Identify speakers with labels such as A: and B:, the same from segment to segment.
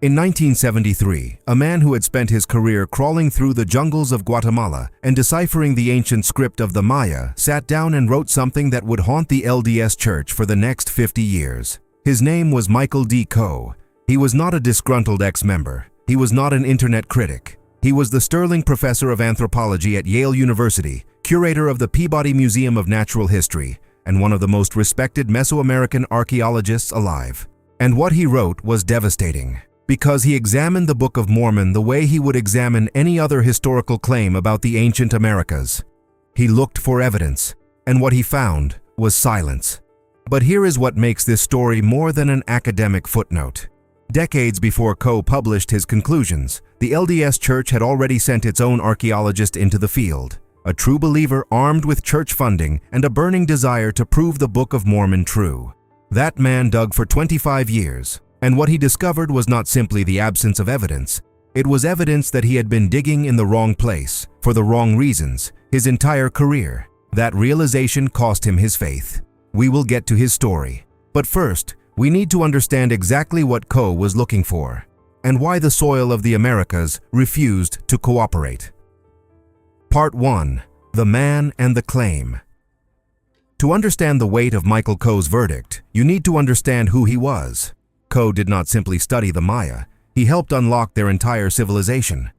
A: In 1973, a man who had spent his career crawling through the jungles of Guatemala and deciphering the ancient script of the Maya sat down and wrote something that would haunt the LDS Church for the next 50 years. His name was Michael D. Coe. He was not a disgruntled ex-member. He was not an internet critic. He was the sterling professor of anthropology at Yale University, curator of the Peabody Museum of Natural History, and one of the most respected Mesoamerican archaeologists alive. And what he wrote was devastating, because he examined the Book of Mormon the way he would examine any other historical claim about the ancient Americas. He looked for evidence, and what he found was silence. But here is what makes this story more than an academic footnote. Decades before Coe published his conclusions, the LDS Church had already sent its own archaeologist into the field, a true believer armed with church funding and a burning desire to prove the Book of Mormon true. That man dug for 25 years. And what he discovered was not simply the absence of evidence. It was evidence that he had been digging in the wrong place, for the wrong reasons, his entire career. That realization cost him his faith. We will get to his story. But first, we need to understand exactly what Coe was looking for, and why the soil of the Americas refused to cooperate. Part 1. The Man and the Claim. To understand the weight of Michael Coe's verdict, you need to understand who he was. Coe did not simply study the Maya, he helped unlock their entire civilization.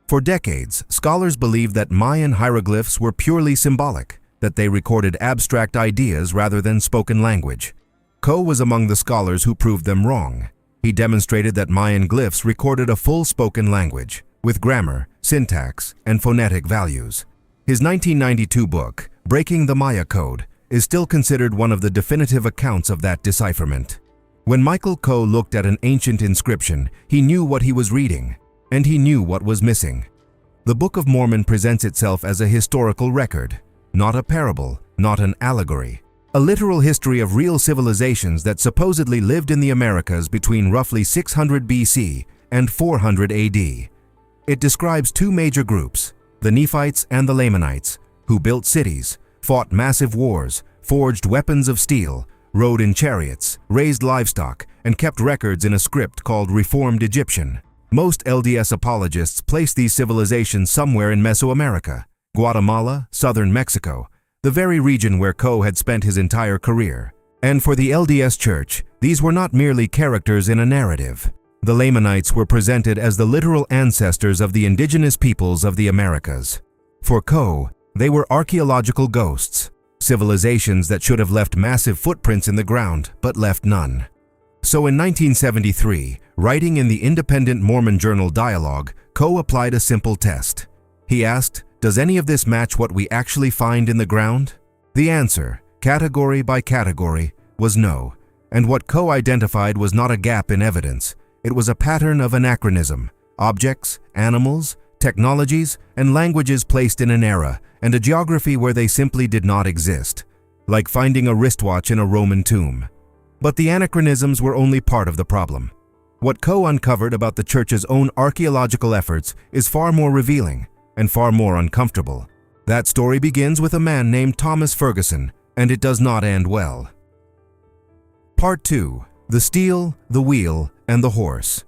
A: For decades, scholars believed that Mayan hieroglyphs were purely symbolic, that they recorded abstract ideas rather than spoken language. Coe was among the scholars who proved them wrong. He demonstrated that Mayan glyphs recorded a full spoken language, with grammar, syntax, and phonetic values. His 1992 book, Breaking the Maya Code, is still considered one of the definitive accounts of that decipherment. When Michael Coe looked at an ancient inscription, he knew what he was reading, and he knew what was missing. The Book of Mormon presents itself as a historical record, not a parable, not an allegory, a literal history of real civilizations that supposedly lived in the Americas between roughly 600 BC and 400 AD. It describes two major groups, the Nephites and the Lamanites, who built cities, fought massive wars, forged weapons of steel, rode in chariots, raised livestock, and kept records in a script called Reformed Egyptian. Most LDS apologists place these civilizations somewhere in Mesoamerica, Guatemala, southern Mexico, the very region where Coe had spent his entire career. And for the LDS Church, these were not merely characters in a narrative. The Lamanites were presented as the literal ancestors of the indigenous peoples of the Americas. For Coe, they were archaeological ghosts, civilizations that should have left massive footprints in the ground, but left none. So in 1973, writing in the independent Mormon journal Dialogue, Coe applied a simple test. He asked, "Does any of this match what we actually find in the ground?" The answer, category by category, was no. And what Coe identified was not a gap in evidence. It was a pattern of anachronism, objects, animals, technologies, and languages placed in an era and a geography where they simply did not exist, like finding a wristwatch in a Roman tomb. But the anachronisms were only part of the problem. What Coe uncovered about the Church's own archaeological efforts is far more revealing and far more uncomfortable. That story begins with a man named Thomas Ferguson, and it does not end well. Part 2. The Steel, the Wheel, and the Horse.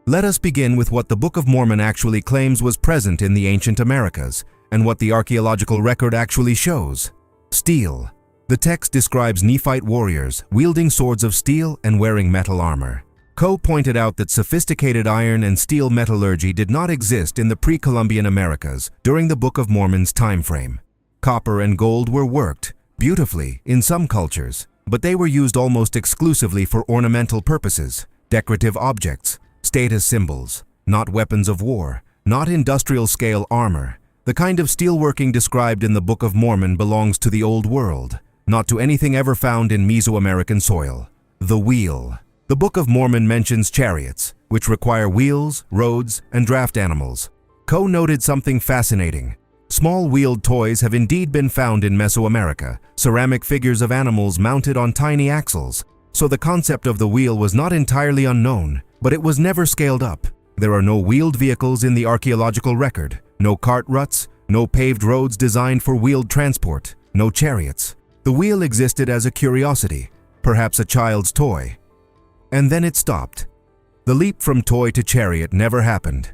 A: Let us begin with what the Book of Mormon actually claims was present in the ancient Americas, and what the archaeological record actually shows. Steel. The text describes Nephite warriors wielding swords of steel and wearing metal armor. Coe pointed out that sophisticated iron and steel metallurgy did not exist in the pre-Columbian Americas during the Book of Mormon's time frame. Copper and gold were worked, beautifully, in some cultures, but they were used almost exclusively for ornamental purposes, decorative objects, status symbols, not weapons of war, not industrial-scale armor. The kind of steelworking described in the Book of Mormon belongs to the Old World, not to anything ever found in Mesoamerican soil. The wheel. The Book of Mormon mentions chariots, which require wheels, roads, and draft animals. Coe noted something fascinating. Small wheeled toys have indeed been found in Mesoamerica, ceramic figures of animals mounted on tiny axles. So the concept of the wheel was not entirely unknown, but it was never scaled up. There are no wheeled vehicles in the archaeological record, no cart ruts, no paved roads designed for wheeled transport, no chariots. The wheel existed as a curiosity, perhaps a child's toy. And then it stopped. The leap from toy to chariot never happened.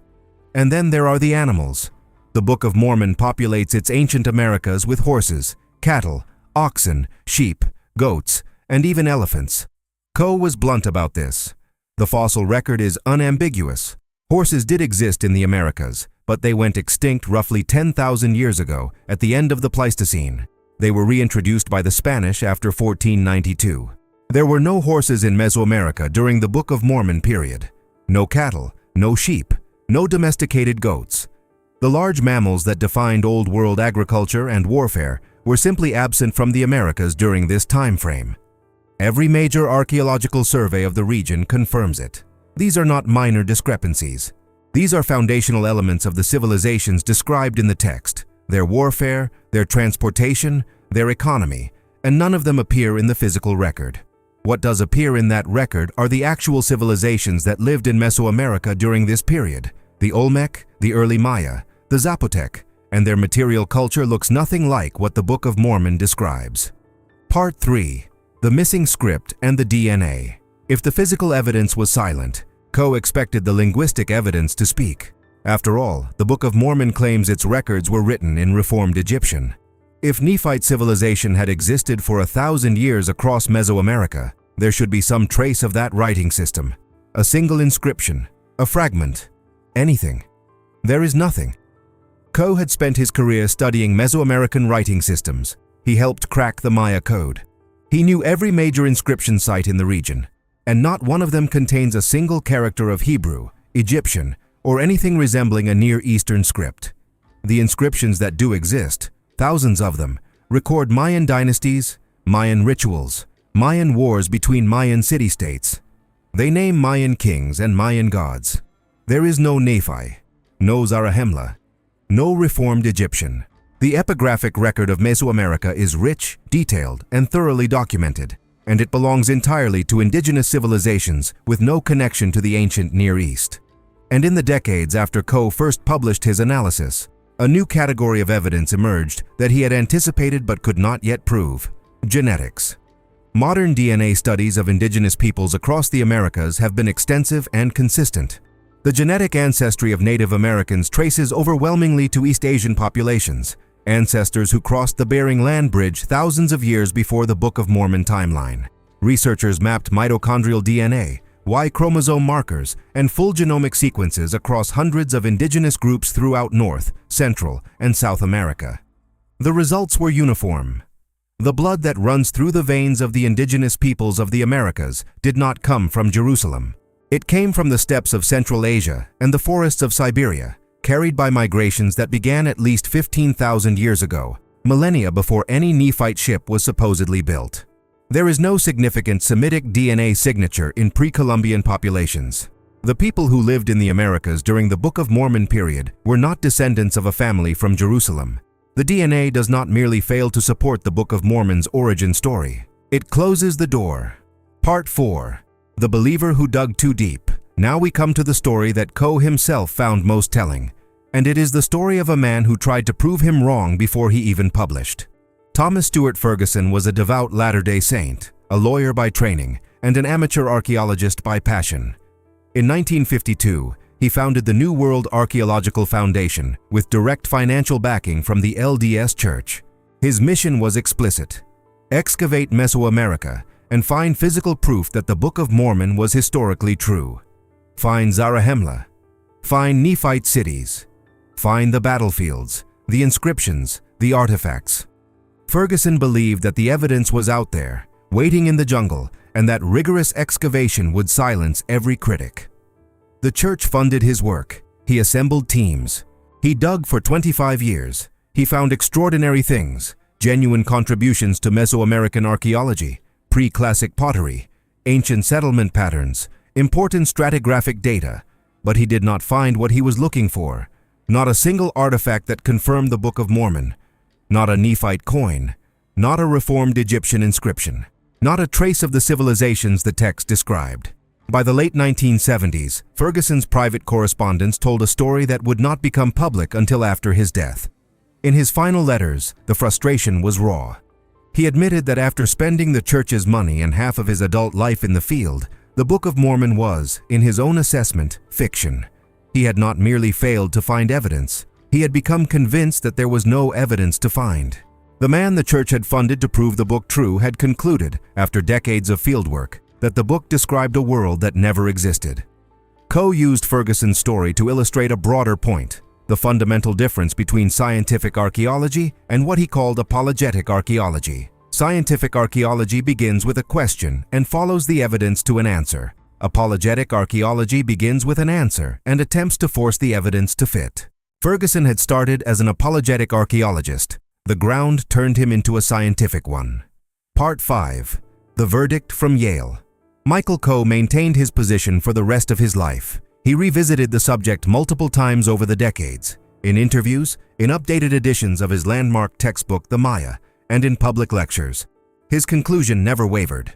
A: And then there are the animals. The Book of Mormon populates its ancient Americas with horses, cattle, oxen, sheep, goats, and even elephants. Coe was blunt about this. The fossil record is unambiguous. Horses did exist in the Americas, but they went extinct roughly 10,000 years ago at the end of the Pleistocene. They were reintroduced by the Spanish after 1492. There were no horses in Mesoamerica during the Book of Mormon period. No cattle, no sheep, no domesticated goats. The large mammals that defined Old World agriculture and warfare were simply absent from the Americas during this time frame. Every major archaeological survey of the region confirms it. These are not minor discrepancies. These are foundational elements of the civilizations described in the text, their warfare, their transportation, their economy, and none of them appear in the physical record. What does appear in that record are the actual civilizations that lived in Mesoamerica during this period: the Olmec, the early Maya, the Zapotec, and their material culture looks nothing like what the Book of Mormon describes. Part 3. The missing script and the DNA. If the physical evidence was silent, Coe expected the linguistic evidence to speak. After all, the Book of Mormon claims its records were written in Reformed Egyptian. If Nephite civilization had existed for 1,000 years across Mesoamerica, there should be some trace of that writing system. A single inscription, a fragment, anything. There is nothing. Coe had spent his career studying Mesoamerican writing systems. He helped crack the Maya code. He knew every major inscription site in the region, and not one of them contains a single character of Hebrew, Egyptian, or anything resembling a Near Eastern script. The inscriptions that do exist, thousands of them, record Mayan dynasties, Mayan rituals, Mayan wars between Mayan city-states. They name Mayan kings and Mayan gods. There is no Nephi, no Zarahemla, no Reformed Egyptian. The epigraphic record of Mesoamerica is rich, detailed, and thoroughly documented, and it belongs entirely to indigenous civilizations with no connection to the ancient Near East. And in the decades after Coe first published his analysis, a new category of evidence emerged that he had anticipated but could not yet prove: genetics. Modern DNA studies of indigenous peoples across the Americas have been extensive and consistent. The genetic ancestry of Native Americans traces overwhelmingly to East Asian populations, ancestors who crossed the Bering Land Bridge thousands of years before the Book of Mormon timeline. Researchers mapped mitochondrial DNA, Y chromosome markers, and full genomic sequences across hundreds of indigenous groups throughout North, Central, and South America. The results were uniform. The blood that runs through the veins of the indigenous peoples of the Americas did not come from Jerusalem. It came from the steppes of Central Asia and the forests of Siberia, carried by migrations that began at least 15,000 years ago, millennia before any Nephite ship was supposedly built. There is no significant Semitic DNA signature in pre-Columbian populations. The people who lived in the Americas during the Book of Mormon period were not descendants of a family from Jerusalem. The DNA does not merely fail to support the Book of Mormon's origin story. It closes the door. Part 4. The believer who dug too deep. Now we come to the story that Coe himself found most telling, and it is the story of a man who tried to prove him wrong before he even published. Thomas Stuart Ferguson was a devout Latter-day Saint, a lawyer by training, and an amateur archaeologist by passion. In 1952, he founded the New World Archaeological Foundation with direct financial backing from the LDS Church. His mission was explicit: excavate Mesoamerica and find physical proof that the Book of Mormon was historically true. Find Zarahemla. Find Nephite cities. Find the battlefields, the inscriptions, the artifacts. Ferguson believed that the evidence was out there, waiting in the jungle, and that rigorous excavation would silence every critic. The church funded his work. He assembled teams. He dug for 25 years. He found extraordinary things: genuine contributions to Mesoamerican archaeology, pre-classic pottery, ancient settlement patterns, important stratigraphic data, but he did not find what he was looking for. Not a single artifact that confirmed the Book of Mormon, not a Nephite coin, not a Reformed Egyptian inscription, not a trace of the civilizations the text described. By the late 1970s, Ferguson's private correspondence told a story that would not become public until after his death. In his final letters, the frustration was raw. He admitted that after spending the church's money and half of his adult life in the field, The Book of Mormon was, in his own assessment, fiction. He had not merely failed to find evidence, he had become convinced that there was no evidence to find. The man the church had funded to prove the book true had concluded, after decades of fieldwork, that the book described a world that never existed. Coe used Ferguson's story to illustrate a broader point, the fundamental difference between scientific archaeology and what he called apologetic archaeology. Scientific archaeology begins with a question and follows the evidence to an answer. Apologetic archaeology begins with an answer and attempts to force the evidence to fit. Ferguson had started as an apologetic archaeologist. The ground turned him into a scientific one. Part 5. The Verdict from Yale. Michael Coe maintained his position for the rest of his life. He revisited the subject multiple times over the decades, in interviews, in updated editions of his landmark textbook, The Maya, and in public lectures. His conclusion never wavered.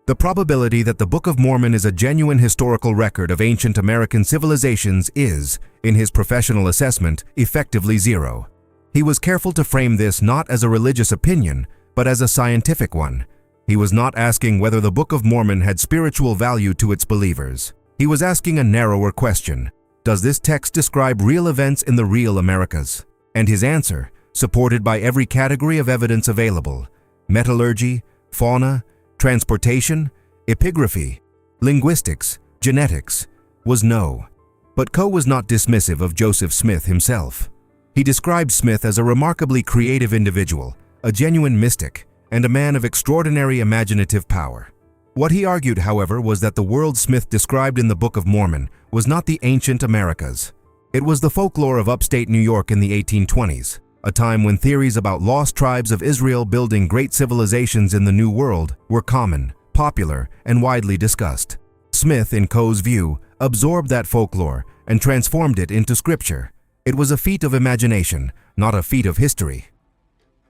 A: The probability that the Book of Mormon is a genuine historical record of ancient American civilizations is, in his professional assessment, effectively zero. He was careful to frame this not as a religious opinion, but as a scientific one. He was not asking whether the Book of Mormon had spiritual value to its believers. He was asking a narrower question: does this text describe real events in the real Americas? And his answer, supported by every category of evidence available, metallurgy, fauna, transportation, epigraphy, linguistics, genetics, was no. But Coe was not dismissive of Joseph Smith himself. He described Smith as a remarkably creative individual, a genuine mystic, and a man of extraordinary imaginative power. What he argued, however, was that the world Smith described in the Book of Mormon was not the ancient Americas. It was the folklore of upstate New York in the 1820s, a time when theories about lost tribes of Israel building great civilizations in the New World were common, popular, and widely discussed. Smith, in Coe's view, absorbed that folklore and transformed it into scripture. It was a feat of imagination, not a feat of history.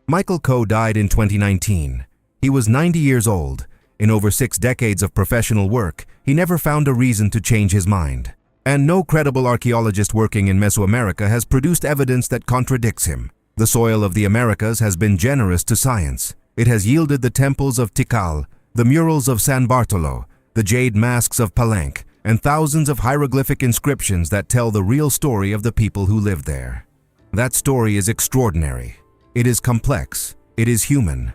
A: Michael Coe died in 2019. He was 90 years old. In over 6 decades of professional work, he never found a reason to change his mind. And no credible archaeologist working in Mesoamerica has produced evidence that contradicts him. The soil of the Americas has been generous to science. It has yielded the temples of Tikal, the murals of San Bartolo, the jade masks of Palenque, and thousands of hieroglyphic inscriptions that tell the real story of the people who lived there. That story is extraordinary. It is complex. It is human.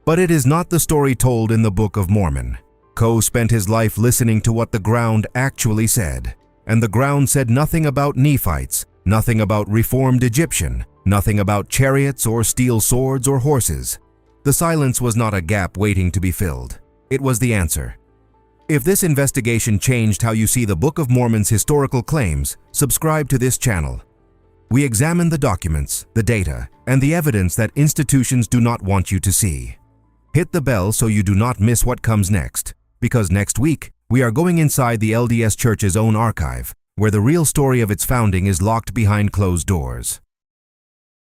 A: But it is not the story told in the Book of Mormon. Coe spent his life listening to what the ground actually said. And the ground said nothing about Nephites, nothing about reformed Egyptian, nothing about chariots or steel swords or horses. The silence was not a gap waiting to be filled. It was the answer. If this investigation changed how you see the Book of Mormon's historical claims, subscribe to this channel. We examine the documents, the data, and the evidence that institutions do not want you to see. Hit the bell so you do not miss what comes next, because next week, we are going inside the LDS Church's own archive, where the real story of its founding is locked behind closed doors.